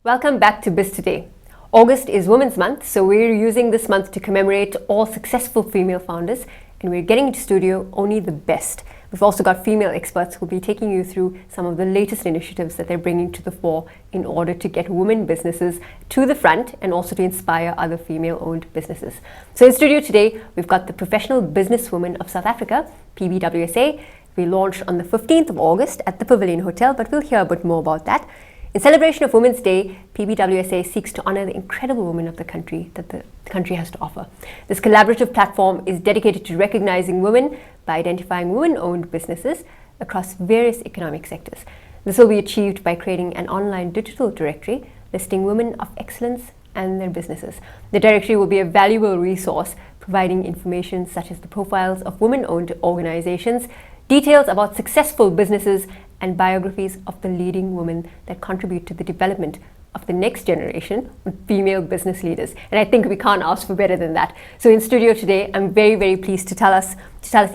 Welcome back to BizToday. August is Women's Month, so we're using this month to commemorate all successful female founders, and we're getting into studio only the best. We've also got female experts who'll be taking you through some of the latest initiatives that they're bringing to the fore in order to get women businesses to the front and also to inspire other female-owned businesses. So in studio today, we've got the Professional Businesswoman of South Africa, PBWSA. We launched on the 15th of August at the Pavilion Hotel, but we'll hear a bit more about that. In celebration of Women's Day, PBWSA seeks to honor the incredible women of the country that the country has to offer. This collaborative platform is dedicated to recognizing women by identifying women-owned businesses across various economic sectors. This will be achieved by creating an online digital directory listing women of excellence and their businesses. The directory will be a valuable resource providing information such as the profiles of women-owned organizations, details about successful businesses, and biographies of the leading women that contribute to the development of the next generation of female business leaders. And I think we can't ask for better than that. So in studio today, I'm very, very pleased to tell us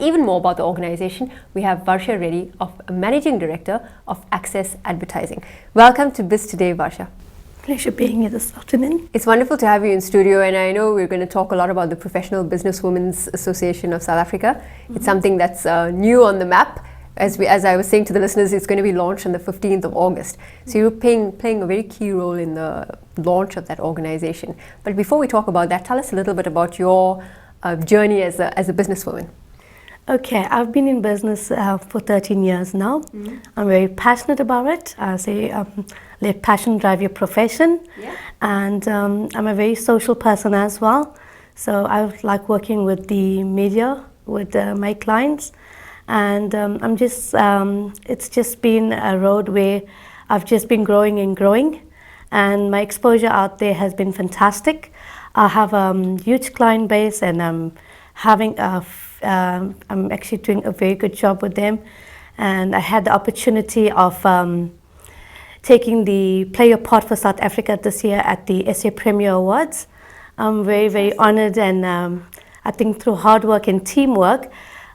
even more about the organization. We have Varsha Reddy, Managing Director of Access Advertising. Welcome to BizToday, Varsha. Pleasure being here this afternoon. It's wonderful to have you in studio, and I know we're going to talk a lot about the Professional Businesswomen's Association of South Africa. It's something that's new on the map. As I was saying to the listeners, it's going to be launched on the 15th of August. So you're playing a very key role in the launch of that organization. But before we talk about that, tell us a little bit about your journey as a businesswoman. Okay, I've been in business for 13 years now. I'm very passionate about it. I say let passion drive your profession. Yeah. And I'm a very social person as well. So I like working with the media, with my clients. And it's just been a road where I've just been growing and growing, and my exposure out there has been fantastic. I have a huge client base, and I'm actually doing a very good job with them. And I had the opportunity of taking the player part for South Africa this year at the SA Premier Awards. I'm very, very honored, and I think through hard work and teamwork,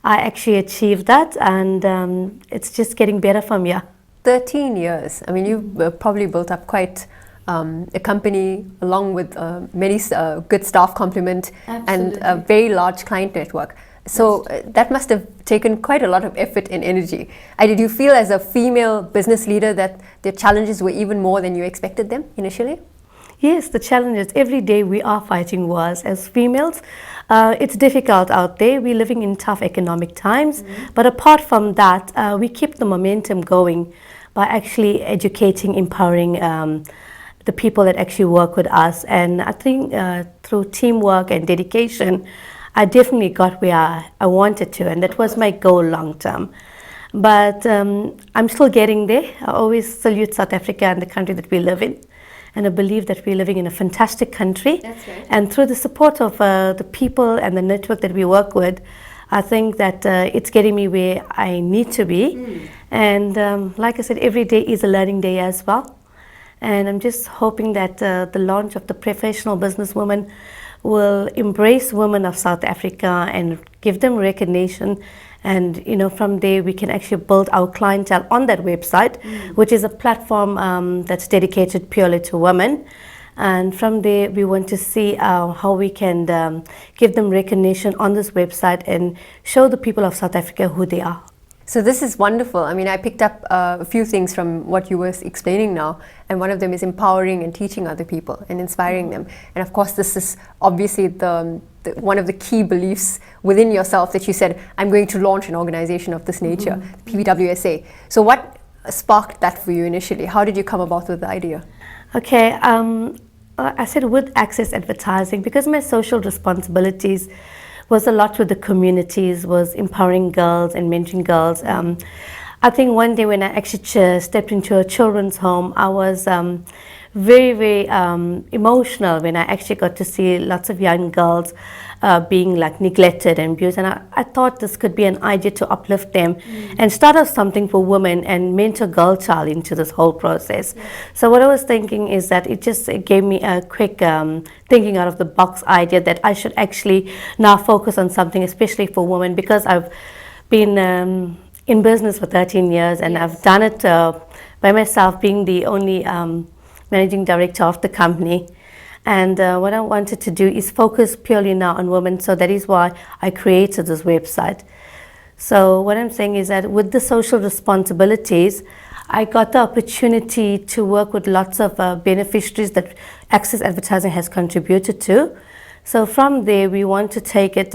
I actually achieved that, and it's just getting better from here. 13 years. I mean, you've probably built up quite a company along with many good staff complement. Absolutely. And a very large client network. So that must have taken quite a lot of effort and energy. Did you feel as a female business leader that the challenges were even more than you expected them initially? Yes, the challenges. Every day we are fighting wars as females. It's difficult out there. We're living in tough economic times. But apart from that, we keep the momentum going by actually educating, empowering the people that actually work with us. And I think through teamwork and dedication, I definitely got where I wanted to. And that was my goal long term. But I'm still getting there. I always salute South Africa and the country that we live in. And I believe that we're living in a fantastic country. That's right. And through the support of the people and the network that we work with, I think that it's getting me where I need to be. And like I said, every day is a learning day as well. And I'm just hoping that the launch of the Professional Businesswoman will embrace women of South Africa and give them recognition. And from there we can actually build our clientele on that website, which is a platform that's dedicated purely to women. And from there we want to see how we can give them recognition on this website and show the people of South Africa who they are. So this is wonderful. I mean, I picked up a few things from what you were explaining now, and one of them is empowering and teaching other people and inspiring them. And of course, this is obviously one of the key beliefs within yourself that you said, I'm going to launch an organization of this nature, PBWSA. So what sparked that for you initially? How did you come about with the idea? Okay, I said with Access Advertising, because my social responsibilities was a lot with the communities, was empowering girls and mentoring girls. I think one day when I actually stepped into a children's home, I was very, very emotional when I actually got to see lots of young girls being like neglected and abused. And I thought this could be an idea to uplift them and start off something for women and mentor girl child into this whole process. So what I was thinking is that it gave me a quick thinking out of the box idea that I should actually now focus on something especially for women, because I've been in business for 13 years and I've done it by myself, being the only managing director of the company. And what I wanted to do is focus purely now on women, so that is why I created this website. So what I'm saying is that with the social responsibilities, I got the opportunity to work with lots of beneficiaries that Access Advertising has contributed to. So from there, we want to take it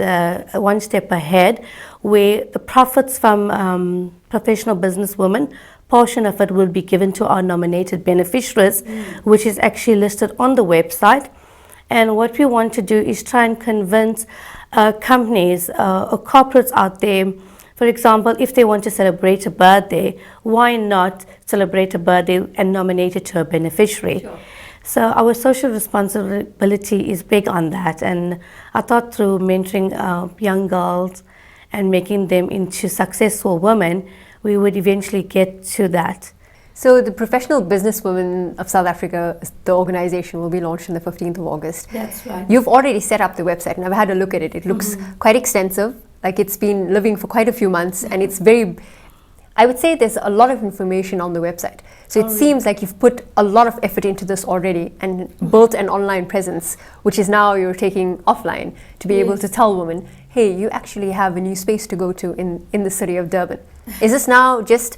one step ahead, where the profits from professional businesswomen, portion of it will be given to our nominated beneficiaries, which is actually listed on the website. And what we want to do is try and convince companies or corporates out there, for example, if they want to celebrate a birthday, why not celebrate a birthday and nominate it to a beneficiary? Sure. So our social responsibility is big on that. And I thought through mentoring young girls and making them into successful women, we would eventually get to that. So the Professional Businesswomen of South Africa, the organization, will be launched on the 15th of August. That's right. You've already set up the website, and I've had a look at it. It looks quite extensive, like it's been living for quite a few months, and it's very, I would say there's a lot of information on the website. So it seems like you've put a lot of effort into this already and built an online presence, which is now you're taking offline to be able to tell women, hey, you actually have a new space to go to in the city of Durban. Is this now just,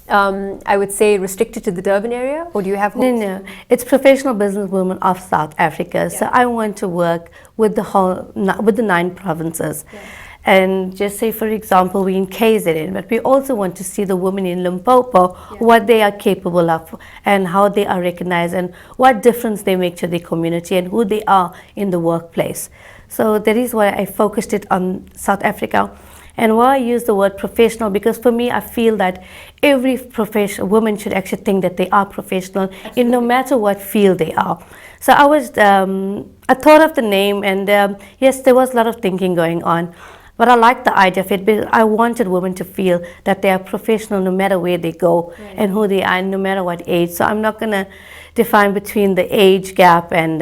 I would say, restricted to the Durban area, or do you have hopes? No. It's Professional Businesswomen of South Africa. So I want to work with with the 9 provinces. And just say, for example, we're in KZN, but we also want to see the women in Limpopo, what they are capable of and how they are recognized and what difference they make to the community and who they are in the workplace. So that is why I focused it on South Africa. And why I use the word professional, because for me, I feel that every woman should actually think that they are professional in no matter what field they are. So I thought of the name, and yes, there was a lot of thinking going on. But I like the idea of it because I wanted women to feel that they are professional no matter where they go and who they are, no matter what age. So I'm not going to define between the age gap and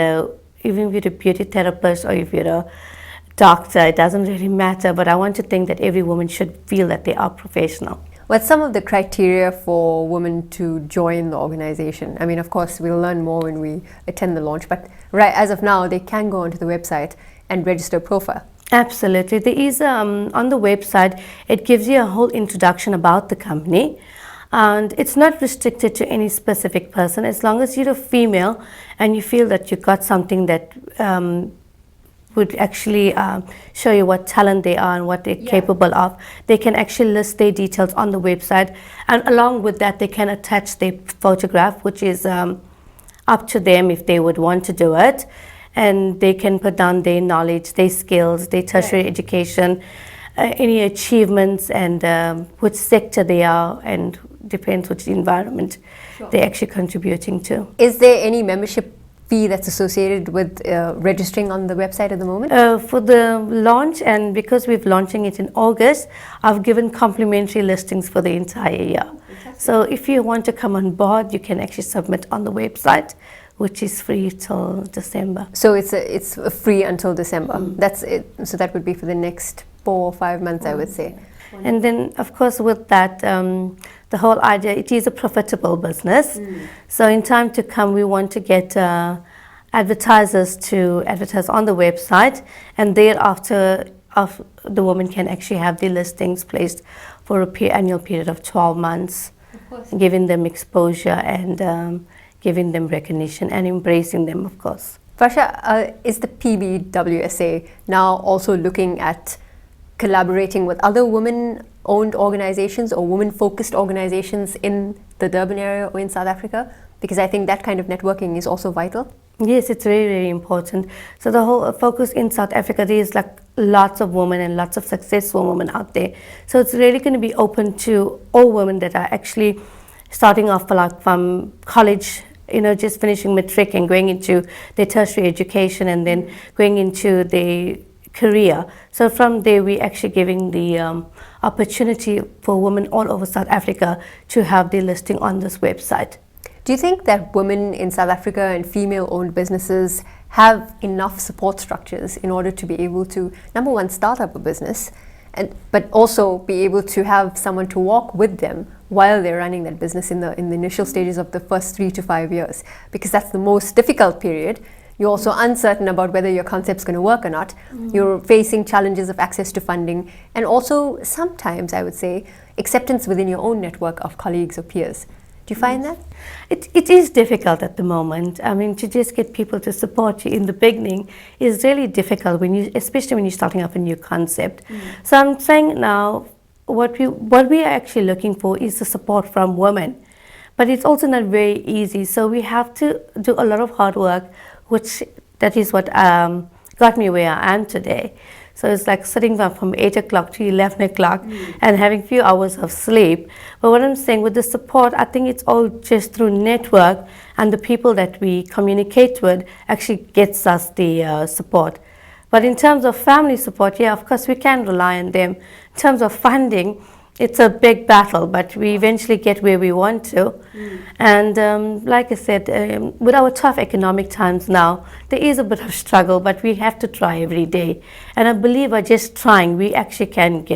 even if you're a beauty therapist or if you're a doctor, it doesn't really matter. But I want to think that every woman should feel that they are professional. What's some of the criteria for women to join the organization? I mean, of course, we'll learn more when we attend the launch, but right as of now, they can go onto the website and register a profile. Absolutely. There is, on the website, it gives you a whole introduction about the company. And it's not restricted to any specific person. As long as you're a female and you feel that you've got something that would actually show you what talent they are and what they're capable of, they can actually list their details on the website. And along with that, they can attach their photograph, which is up to them if they would want to do it. And they can put down their knowledge, their skills, their tertiary education, any achievements, and which sector they are, and depends which environment they're actually contributing to. Is there any membership fee that's associated with registering on the website at the moment? For the launch, and because we're launching it in August, I've given complimentary listings for the entire year. So if you want to come on board, you can actually submit on the website, which is free till December. So it's free until December. That's it. So that would be for the next 4 or 5 months, I would say. And then, of course, with that, the whole idea, it is a profitable business. So in time to come, we want to get advertisers to advertise on the website, and thereafter, the women can actually have their listings placed for an annual period of 12 months, giving them exposure and giving them recognition and embracing them, of course. Varsha, is the PBWSA now also looking at collaborating with other women-owned organizations or women-focused organizations in the Durban area or in South Africa? Because I think that kind of networking is also vital. Yes, it's very, very important. So the whole focus in South Africa, there is like lots of women and lots of successful women out there. So it's really going to be open to all women that are actually starting off from college, just finishing matric and going into their tertiary education and then going into their career. So from there, we're actually giving the opportunity for women all over South Africa to have their listing on this website. Do you think that women in South Africa and female-owned businesses have enough support structures in order to be able to, number one, start up a business, but also be able to have someone to walk with them while they're running that business in the initial stages of the first 3 to 5 years, because that's the most difficult period. You're also uncertain about whether your concept's going to work or not. You're facing challenges of access to funding, and also sometimes, I would say, acceptance within your own network of colleagues or peers. Do you find that? It is difficult at the moment. I mean, to just get people to support you in the beginning is really difficult, especially when you're starting up a new concept. So I'm saying now, what we are actually looking for is the support from women. But it's also not very easy. So we have to do a lot of hard work, that is what got me where I am today. So it's like sitting from 8 o'clock to 11 o'clock and having few hours of sleep. But what I'm saying, with the support, I think it's all just through network, and the people that we communicate with actually gets us the support. But in terms of family support, yeah, of course we can rely on them. In terms of funding, it's a big battle, but we eventually get where we want to. And like I said, with our tough economic times now, there is a bit of struggle, but we have to try every day. And I believe by just trying, we actually can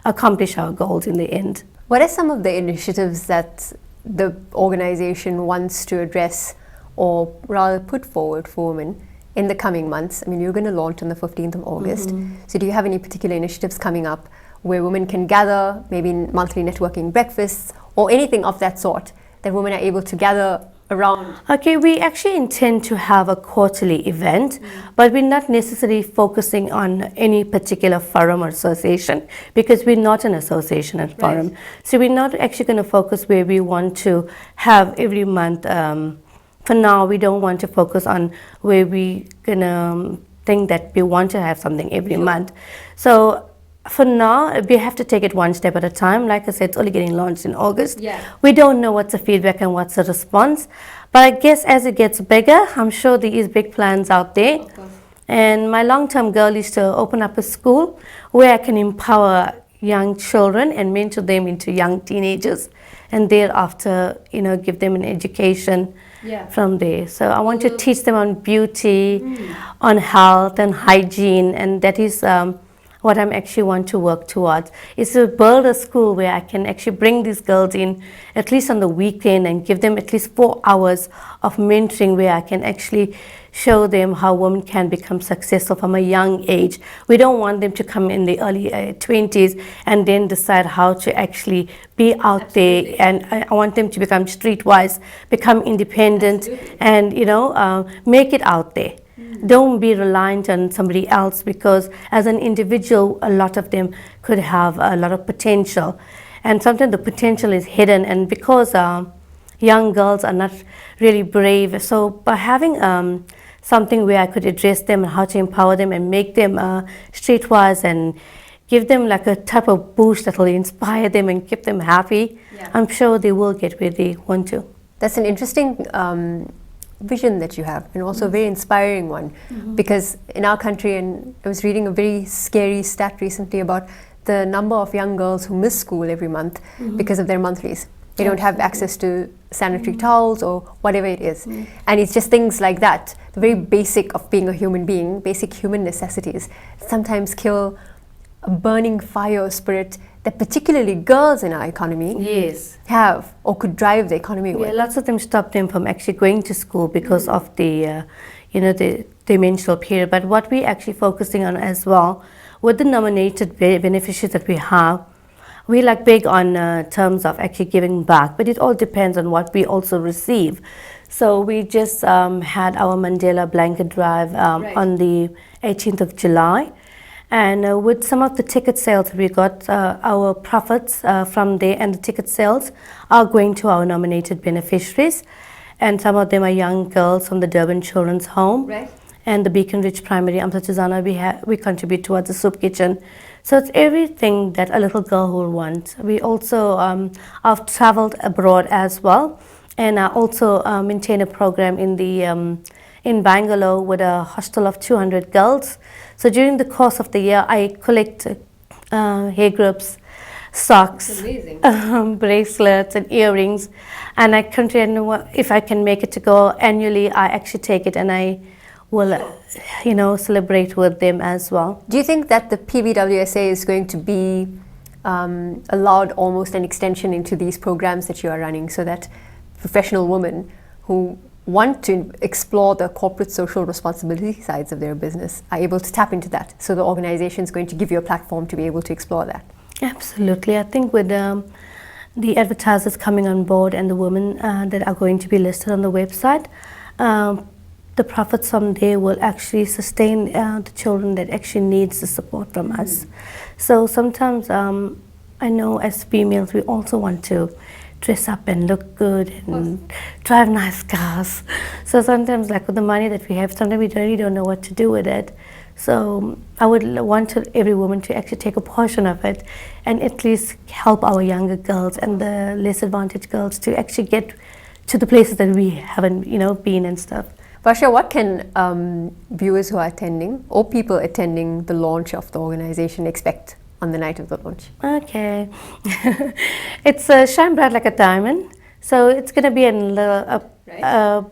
accomplish our goals in the end. What are some of the initiatives that the organization wants to address, or rather put forward for women in the coming months? I mean, you're going to launch on the 15th of August. So do you have any particular initiatives coming up where women can gather, maybe monthly networking breakfasts or anything of that sort, that women are able to gather around? Okay, we actually intend to have a quarterly event, but we're not necessarily focusing on any particular forum or association, because we're not an association and forum. So we're not actually going to focus where we want to have every month. For now, we don't want to focus on where we're going to think that we want to have something every month. So for now, we have to take it one step at a time. Like I said, it's only getting launched in August. We don't know what's the feedback and what's the response. But I guess as it gets bigger, I'm sure there is big plans out there. And my long-term goal is to open up a school where I can empower young children and mentor them into young teenagers, and thereafter, give them an education from there. So I want to teach them on beauty, on health and hygiene, and that is what I actually want to work towards, is to build a school where I can actually bring these girls in at least on the weekend and give them at least 4 hours of mentoring, where I can actually show them how women can become successful from a young age. We don't want them to come in the early 20s and then decide how to actually be out there. And I want them to become streetwise, become independent, and make it out there. Don't be reliant on somebody else, because as an individual, a lot of them could have a lot of potential, and sometimes the potential is hidden, and because young girls are not really brave. So by having something where I could address them and how to empower them and make them streetwise and give them like a type of boost that will inspire them and keep them happy, I'm sure they will get where they want to. That's an interesting vision that you have, and also a very inspiring one, because in our country, and I was reading a very scary stat recently about the number of young girls who miss school every month because of their monthlies. They don't have access to sanitary towels or whatever it is. And it's just things like that, the very basic of being a human being, basic human necessities, sometimes kill a burning fire or spirit that particularly girls in our economy have, or could drive the economy with. Lots of them stop them from actually going to school because of the menstrual period. But what we're actually focusing on as well, with the nominated beneficiaries that we have, we like big on terms of actually giving back, but it all depends on what we also receive. So we just had our Mandela blanket drive on the 18th of July. And with some of the ticket sales, we got our profits from there, and the ticket sales are going to our nominated beneficiaries. And some of them are young girls from the Durban Children's Home and the Beacon Ridge Primary. We contribute towards the soup kitchen. So it's everything that a little girl will want. We also, I've traveled abroad as well, and I also maintain a program in Bangalore with a hostel of 200 girls. So during the course of the year, I collect hair groups, socks, bracelets and earrings, and I continue, if I can make it to go annually, I actually take it and I will, celebrate with them as well. Do you think that the PBWSA is going to be allowed almost an extension into these programs that you are running, so that professional women who want to explore the corporate social responsibility sides of their business are able to tap into that? So the organization is going to give you a platform to be able to explore that. Absolutely. I think with the advertisers coming on board and the women that are going to be listed on the website, the profits from there will actually sustain the children that actually needs the support from us. So sometimes I know as females we also want to dress up and look good and drive nice cars. So sometimes, like with the money that we have, sometimes we really don't know what to do with it. So I would want every woman to actually take a portion of it and at least help our younger girls and the less advantaged girls to actually get to the places that we haven't, been and stuff. Varsha, what can viewers who are attending or people attending the launch of the organization expect on the night of the launch? Okay. It's shine bright like a diamond. So it's going to be a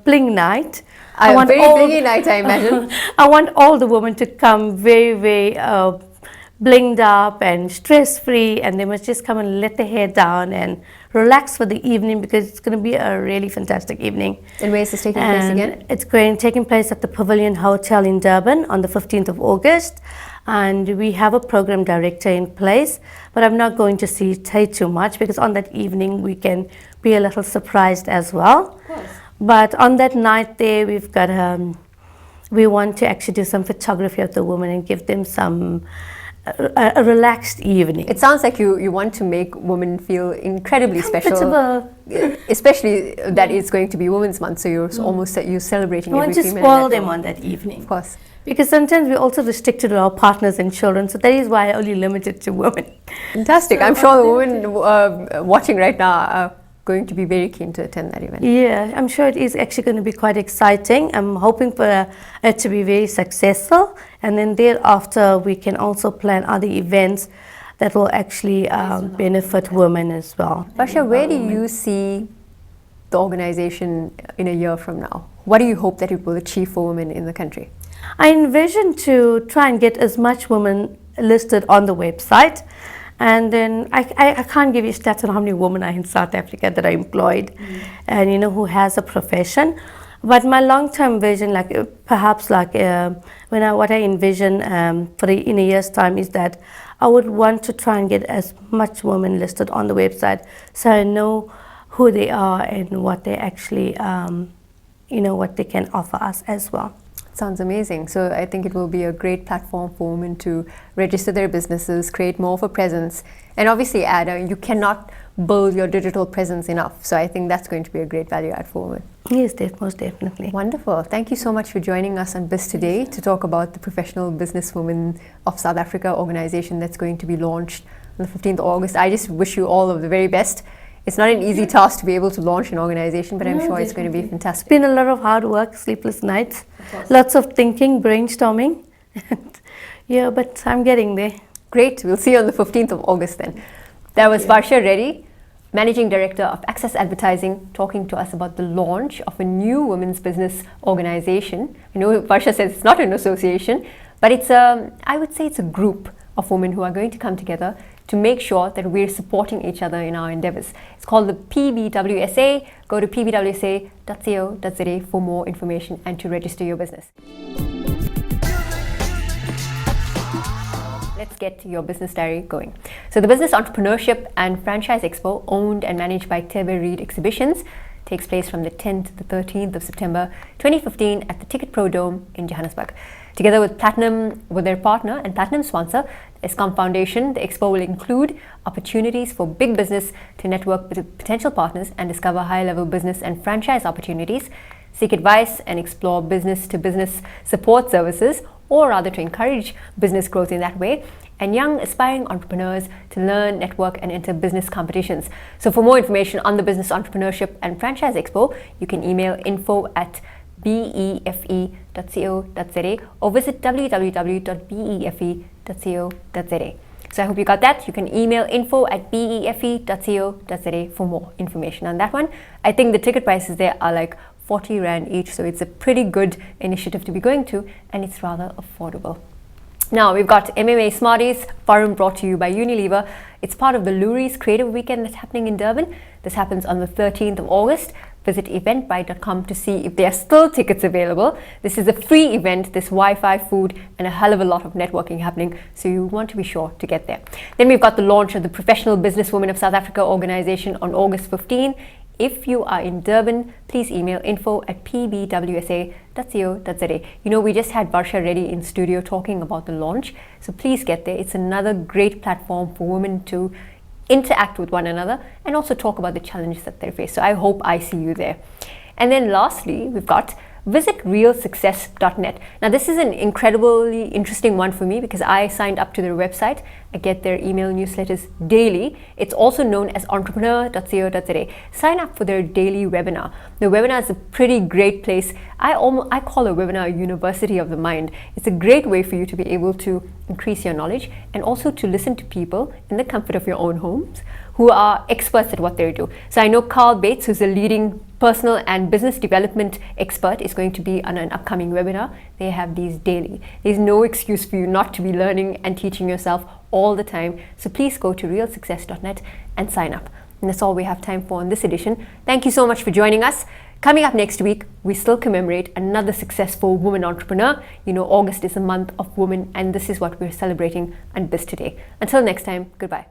bling night. I want very blingy night, I imagine. I want all the women to come very, very blinged up and stress-free, and they must just come and let their hair down and relax for the evening, because it's going to be a really fantastic evening. And where is this taking place again? It's taking place at the Pavilion Hotel in Durban on the 15th of August. And we have a program director in place, but I'm not going to say too much, because on that evening we can be a little surprised as well. Of course. But on that night there, we've got we want to actually do some photography of the women and give them some a relaxed evening. It sounds like you want to make women feel incredibly special, especially that it's going to be Women's Month, so you're almost you're celebrating every female. We want to spoil them on that evening. Of course. Because sometimes we also restricted our partners and children, so that is why I only limited to women. Fantastic. I'm sure the women watching right now are going to be very keen to attend that event. Yeah, I'm sure it is actually going to be quite exciting. I'm hoping for it to be very successful, and then thereafter we can also plan other events that will actually benefit women as well. Varsha, where do you see the organization in a year from now? What do you hope that it will achieve for women in the country? I envision to try and get as much women listed on the website. And then I can't give you stats on how many women are in South Africa that are employed and, who has a profession. But my long-term vision, what I envision in a year's time is that I would want to try and get as much women listed on the website, so I know who they are and what they actually, what they can offer us as well. Sounds amazing. So I think it will be a great platform for women to register their businesses, create more of a presence, and obviously add, you cannot build your digital presence enough. So I think that's going to be a great value add for women. Yes, most definitely. Wonderful. Thank you so much for joining us on BizToday to talk about the Professional Businesswomen of South Africa organization that's going to be launched on the 15th of August. I just wish you all of the very best. It's not an easy task to be able to launch an organization, but I'm sure it's going to be fantastic. It's been a lot of hard work, sleepless nights, lots of thinking, brainstorming. Yeah, but I'm getting there. Great. We'll see you on the 15th of August then. That was Varsha Reddy, Managing Director of Access Advertising, talking to us about the launch of a new women's business organization. I know Varsha says it's not an association, but it's I would say it's a group of women who are going to come together to make sure that we're supporting each other in our endeavors. It's called the PBWSA. Go to pbwsa.co.za for more information and to register your business. Let's get your business diary going. So the Business Entrepreneurship and Franchise Expo, owned and managed by TV Reed Exhibitions, takes place from the 10th to the 13th of September 2015 at the Ticket Pro Dome in Johannesburg. Together with their partner and Platinum sponsor, the Eskom Foundation, the expo will include opportunities for big business to network with potential partners and discover high-level business and franchise opportunities, seek advice and explore business-to-business support services, or rather to encourage business growth in that way, and young aspiring entrepreneurs to learn, network, and enter business competitions. So for more information on the Business Entrepreneurship and Franchise Expo, you can email info@befe.co.za or visit www.befe.co.za. So I hope you got that. You can email info@befe.co.za for more information on that one. I think the ticket prices there are like 40 Rand each. So it's a pretty good initiative to be going to, and it's rather affordable. Now we've got MMA Smarties Forum brought to you by Unilever. It's part of the Lurie's Creative Weekend that's happening in Durban. This happens on the 13th of August. Visit eventbrite.com to see if there are still tickets available. This is a free event. There's Wi-Fi, food, and a hell of a lot of networking happening, so you want to be sure to get there. Then we've got the launch of the Professional Businesswomen of South Africa organization on August 15. If you are in Durban, please email info@pbwsa.co.za. You know, we just had Varsha Reddy in studio talking about the launch, so please get there. It's another great platform for women to interact with one another and also talk about the challenges that they face. So I hope I see you there. And then lastly, we've got visit realsuccess.net. Now this is an incredibly interesting one for me because I signed up to their website. I get their email newsletters daily. It's also known as entrepreneur.co.za. Sign up for their daily webinar. The webinar is a pretty great place. I call a webinar a university of the mind. It's a great way for you to be able to increase your knowledge and also to listen to people in the comfort of your own homes who are experts at what they do. So I know Carl Bates, who's a leading personal and business development expert, is going to be on an upcoming webinar. They have these daily. There's no excuse for you not to be learning and teaching yourself all the time. So please go to realsuccess.net and sign up. And that's all we have time for in this edition. Thank you so much for joining us. Coming up next week, we still commemorate another successful woman entrepreneur. You know, August is a month of women, and this is what we're celebrating on BizToday. Until next time, goodbye.